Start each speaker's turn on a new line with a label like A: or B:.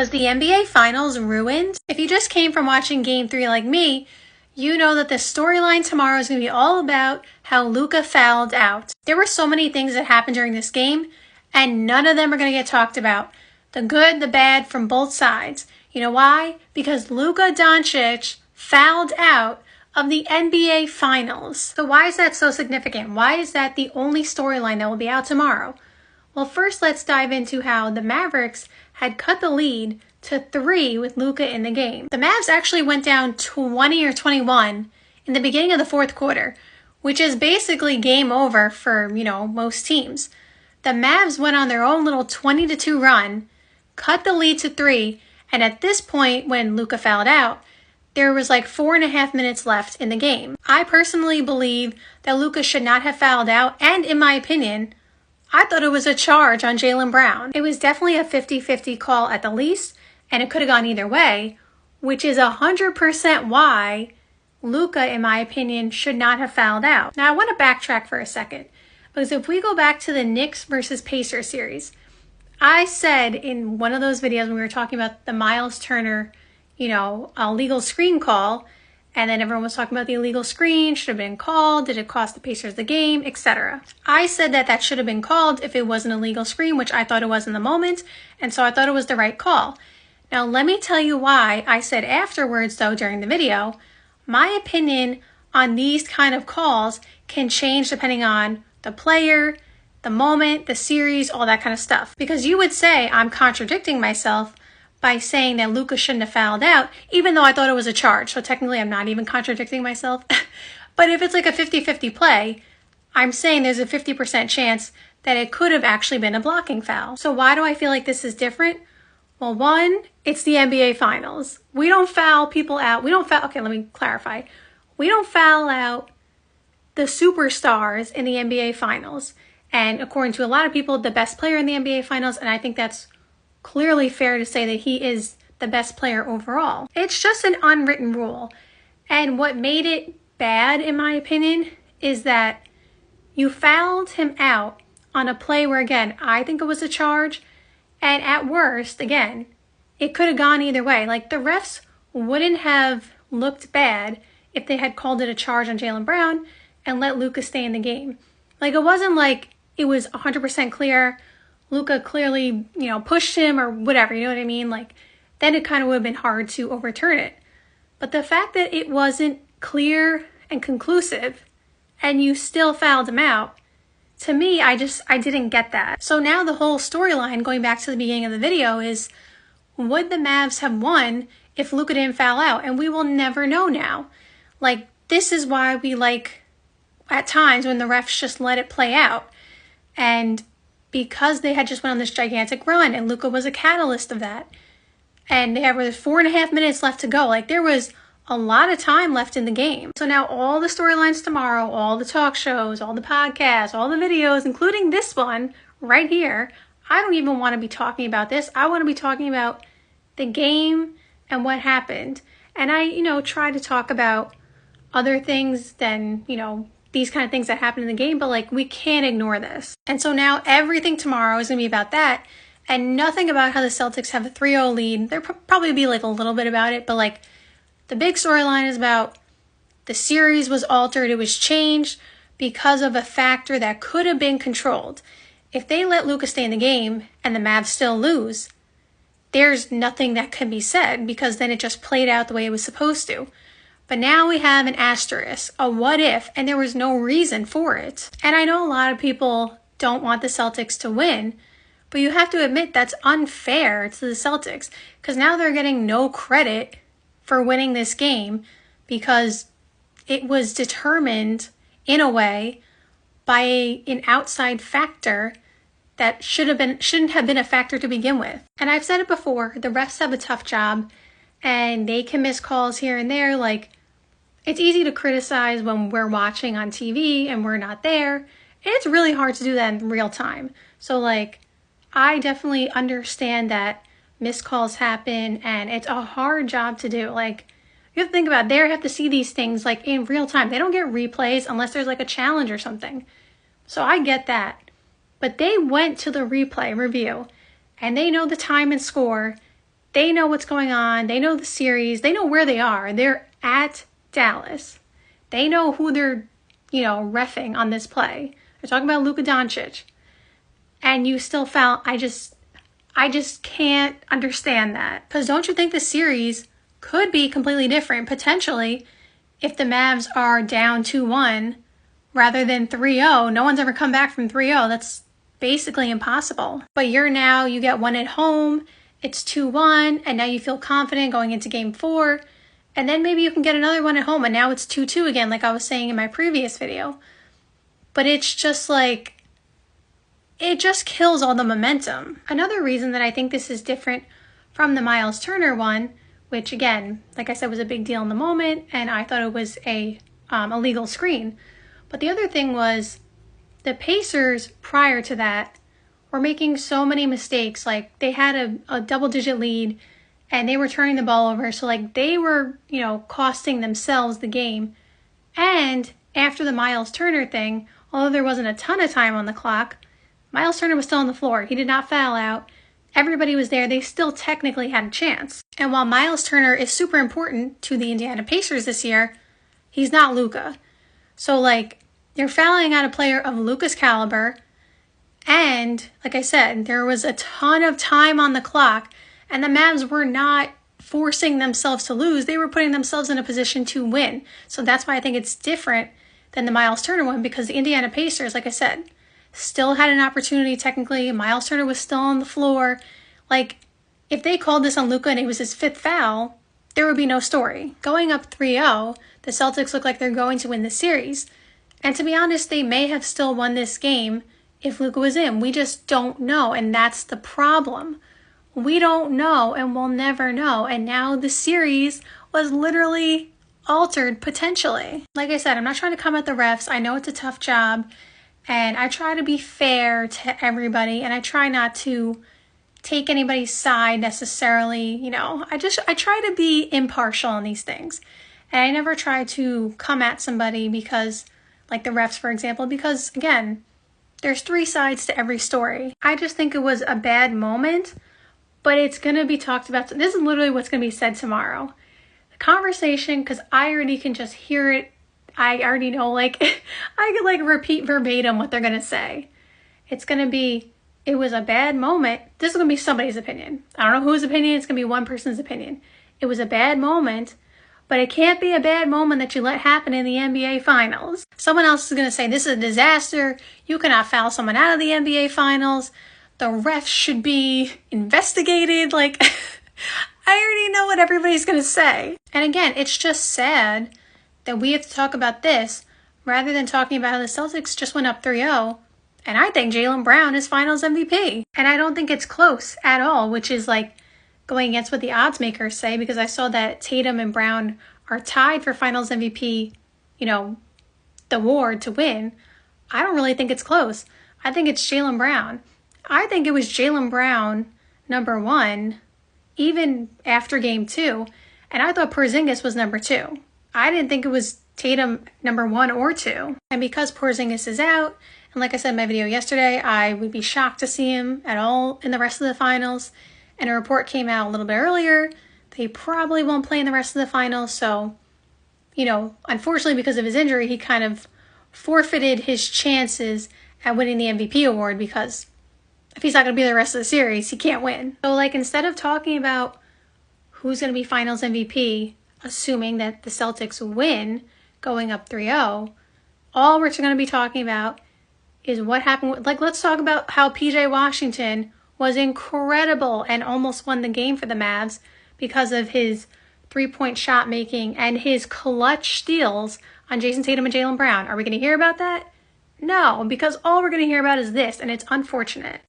A: Was the NBA Finals ruined? If you just came from watching Game 3 like me, you know that the storyline tomorrow is going to be all about how Luka fouled out. There were so many things that happened during this game, and none of them are going to get talked about. The good, the bad from both sides. You know why? Because Luka Doncic fouled out of the NBA Finals. So why is that so significant? Why is that the only storyline that will be out tomorrow? Well, first let's dive into how the Mavericks had cut the lead to 3 with Luka in the game. The Mavs actually went down 20 or 21 in the beginning of the fourth quarter, which is basically game over for, most teams. The Mavs went on their own little 20-2 run, cut the lead to 3, and at this point when Luka fouled out, there was like 4.5 minutes left in the game. I personally believe that Luka should not have fouled out, and in my opinion, I thought it was a charge on Jaylen Brown. It was definitely a 50-50 call at the least, and it could have gone either way, which is 100% why Luka, in my opinion, should not have fouled out. Now, I want to backtrack for a second, because if we go back to the Knicks versus Pacers series, I said in one of those videos when we were talking about the Miles Turner, illegal screen call, and then everyone was talking about the illegal screen, should have been called, did it cost the Pacers the game, etc. I said that should have been called if it was an illegal screen, which I thought it was in the moment, and so I thought it was the right call. Now, let me tell you why I said afterwards, though, during the video, my opinion on these kind of calls can change depending on the player, the moment, the series, all that kind of stuff. Because you would say I'm contradicting myself by saying that Luka shouldn't have fouled out, even though I thought it was a charge. So technically, I'm not even contradicting myself. But if it's like a 50-50 play, I'm saying there's a 50% chance that it could have actually been a blocking foul. So why do I feel like this is different? Well, one, it's the NBA Finals. We don't foul people out. Okay, let me clarify. We don't foul out the superstars in the NBA Finals. And according to a lot of people, the best player in the NBA Finals, and I think that's clearly fair to say that he is the best player overall. It's just an unwritten rule. And what made it bad, in my opinion, is that you fouled him out on a play where, again, I think it was a charge. And at worst, again, it could have gone either way. Like, the refs wouldn't have looked bad if they had called it a charge on Jaylen Brown and let Luka stay in the game. Like, it wasn't like it was 100% clear. Luka clearly, pushed him or whatever, you know what I mean? Like, then it kind of would have been hard to overturn it. But the fact that it wasn't clear and conclusive and you still fouled him out, to me, I didn't get that. So now the whole storyline, going back to the beginning of the video, is would the Mavs have won if Luka didn't foul out? And we will never know now. Like, this is why we like, at times, when the refs just let it play out. And because they had just went on this gigantic run, and Luka was a catalyst of that. And they have 4.5 minutes left to go. Like, there was a lot of time left in the game. So now all the storylines tomorrow, all the talk shows, all the podcasts, all the videos, including this one right here, I don't even want to be talking about this. I want to be talking about the game and what happened. And I, try to talk about other things than, these kind of things that happen in the game, but like, we can't ignore this. And so now everything tomorrow is going to be about that and nothing about how the Celtics have a 3-0 lead. There'll probably be like a little bit about it, but like, the big storyline is about the series was altered. It was changed because of a factor that could have been controlled. If they let Luka stay in the game and the Mavs still lose, there's nothing that can be said because then it just played out the way it was supposed to. But now we have an asterisk, a what if, and there was no reason for it. And I know a lot of people don't want the Celtics to win, but you have to admit that's unfair to the Celtics because now they're getting no credit for winning this game because it was determined in a way by an outside factor that shouldn't have been a factor to begin with. And I've said it before, the refs have a tough job and they can miss calls here and there. Like, it's easy to criticize when we're watching on TV and we're not there. And it's really hard to do that in real time. So like, I definitely understand that missed calls happen and it's a hard job to do. Like, you have to think about it. They have to see these things like in real time. They don't get replays unless there's like a challenge or something. So I get that. But they went to the replay review and they know the time and score They know what's going on. They know the series. They know where they are. They're at Dallas. They know who they're, reffing on this play. They're talking about Luka Doncic. And you still foul. I just can't understand that. Because don't you think the series could be completely different, potentially, if the Mavs are down 2-1 rather than 3-0. No one's ever come back from 3-0. That's basically impossible. But you get one at home, it's 2-1, and now you feel confident going into game 4, and then maybe you can get another one at home, and now it's 2-2 again, like I was saying in my previous video. But it's just like, it just kills all the momentum. Another reason that I think this is different from the Miles Turner one, which again, like I said, was a big deal in the moment, and I thought it was a illegal screen. But the other thing was, the Pacers prior to that were making so many mistakes. Like, they had a double-digit lead, and they were turning the ball over. So, like, they were, costing themselves the game. And after the Miles Turner thing, although there wasn't a ton of time on the clock, Miles Turner was still on the floor. He did not foul out. Everybody was there. They still technically had a chance. And while Miles Turner is super important to the Indiana Pacers this year, he's not Luka. So, like, you're fouling out a player of Luka's caliber. And, like I said, there was a ton of time on the clock. And the Mavs were not forcing themselves to lose. They were putting themselves in a position to win. So that's why I think it's different than the Miles Turner one. Because the Indiana Pacers, like I said, still had an opportunity technically. Miles Turner was still on the floor. Like, if they called this on Luka and it was his 5th foul, there would be no story. Going up 3-0, the Celtics look like they're going to win the series. And to be honest, they may have still won this game if Luka was in. We just don't know, and that's the problem. We don't know, and we'll never know. And now the series was literally altered potentially. Like I said, I'm not trying to come at the refs. I know it's a tough job, and I try to be fair to everybody, and I try not to take anybody's side necessarily. I try to be impartial on these things. And I never try to come at somebody because, like the refs, for example, because, again, there's 3 sides to every story. I just think it was a bad moment, but it's going to be talked about. This is literally what's going to be said tomorrow. The conversation, because I already can just hear it. I already know, I could, repeat verbatim what they're going to say. It's going to be, it was a bad moment. This is going to be somebody's opinion. I don't know whose opinion. It's going to be one person's opinion. It was a bad moment, but it can't be a bad moment that you let happen in the NBA Finals. Someone else is going to say, this is a disaster. You cannot foul someone out of the NBA Finals. The refs should be investigated. I already know what everybody's going to say. And again, it's just sad that we have to talk about this rather than talking about how the Celtics just went up 3-0. And I think Jaylen Brown is Finals MVP. And I don't think it's close at all, which is going against what the odds makers say, because I saw that Tatum and Brown are tied for Finals MVP, the award to win. I don't really think it's close. I think it's Jaylen Brown. I think it was Jaylen Brown, number 1, even after game 2. And I thought Porzingis was number 2. I didn't think it was Tatum number 1 or 2. And because Porzingis is out, and like I said in my video yesterday, I would be shocked to see him at all in the rest of the finals. And a report came out a little bit earlier. They probably won't play in the rest of the finals. So, unfortunately because of his injury, he kind of forfeited his chances at winning the MVP award, because if he's not going to be there the rest of the series, he can't win. So, instead of talking about who's going to be Finals MVP, assuming that the Celtics win going up 3-0, all we're going to be talking about is what happened. Let's talk about how PJ Washington was incredible and almost won the game for the Mavs because of his 3-point shot making and his clutch steals on Jason Tatum and Jaylen Brown. Are we going to hear about that? No, because all we're going to hear about is this, and it's unfortunate.